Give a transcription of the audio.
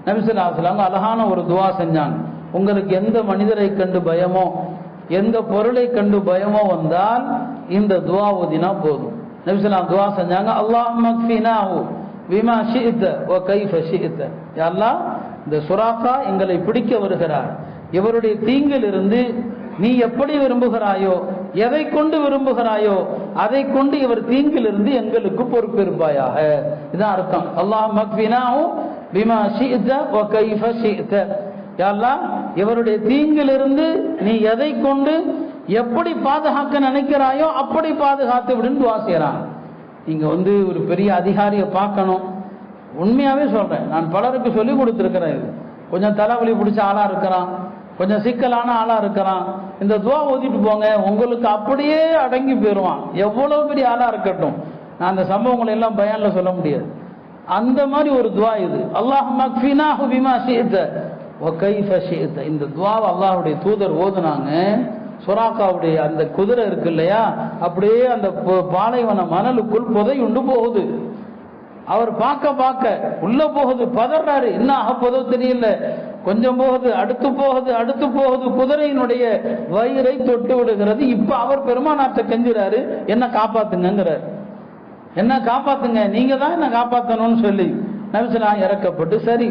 நபி ஸல்லல்லாஹு அலைஹி வஸல்லம் அழகான ஒரு துஆ செஞ்சாங்க. உங்களுக்கு எந்த மனிதரை கண்டு பயமோ எந்த பொருளை கண்டு பயமோ வந்தால் இந்த துஆ ஓதினா போதும். நபி ஸல்லல்லாஹு துஆ செஞ்சாங்க, அல்லாஹும்ம க்ஃபினாஹு பிமா ஷிஅத வ கைஃப ஷிஅத. யா அல்லாஹ், இந்த சுராக்கா எங்களை பிடிக்க வருகிறார், இவருடைய தீங்கிலிருந்து நீ எப்படி விரும்புகிறாயோ எதை கொண்டு விரும்புகிறாயோ அதை கொண்டு இவர் தீங்கிலிருந்து எங்களுக்கு பொறுப்பேற்பாயாக. இதான் அர்த்தம். அல்லாஹும்ம க்ஃபினாஹு பிமா ஷிஅத வ கைஃப ஷிஅத. யா அல்லாஹ், இவருடைய தீங்கிலிருந்து நீ எதை கொண்டு எப்படி பாதுகாக்க நினைக்கிறாயோ அப்படி பாதுகாத்து விடுன்னு துஆ செய்றாங்க. நீங்க ஒரு பெரிய அதிகாரியை பார்க்கணும். உண்மையாவே சொல்றேன், நான் பலருக்கு சொல்லி கொடுத்துருக்கிறேன். இது கொஞ்சம் தலைவலி பிடிச்ச ஆளா இருக்கிறான், கொஞ்சம் சிக்கலான ஆளா இருக்கிறான், இந்த துஆ ஓதிட்டு போங்க, உங்களுக்கு அப்படியே அடங்கி போயிடுவான். எவ்வளவு பெரிய ஆளா இருக்கட்டும். நான் அந்த சம்பவங்களை எல்லாம் பயான்ல சொல்ல முடியாது. அந்த மாதிரி ஒரு துஆ இது. அல்லாஹும்ம க்ஃபினாஹு பிமா ஷிஅத வ கைஃப ஷிஅத. இந்த துஆவை அல்லாஹ்வுடைய தூதர் ஓதுனாங்க. சுராக்காவுடைய அந்த குதிரை இருக்கு இல்லையா, அப்படியே அந்த பாலைவன மணலுக்குள் புதையுண்டு போகுது. அவர் பார்க்க உள்ள போகுது, பதறாரு, என்ன ஆக போதோ தெரியல. கொஞ்சம் போகுது, அடுத்து போகுது, குதிரையினுடைய வயிறை தொட்டு விடுகிறது. இப்ப அவர் பெருமானார்ட்ட கெஞ்சுறாரு, என்ன காப்பாத்துங்கிறார். என்ன காப்பாத்துங்க, நீங்க தான் என்ன காப்பாத்தணும்னு சொல்லி நபி ஸல்லல்லாஹு இறக்கப்பட்டு சரி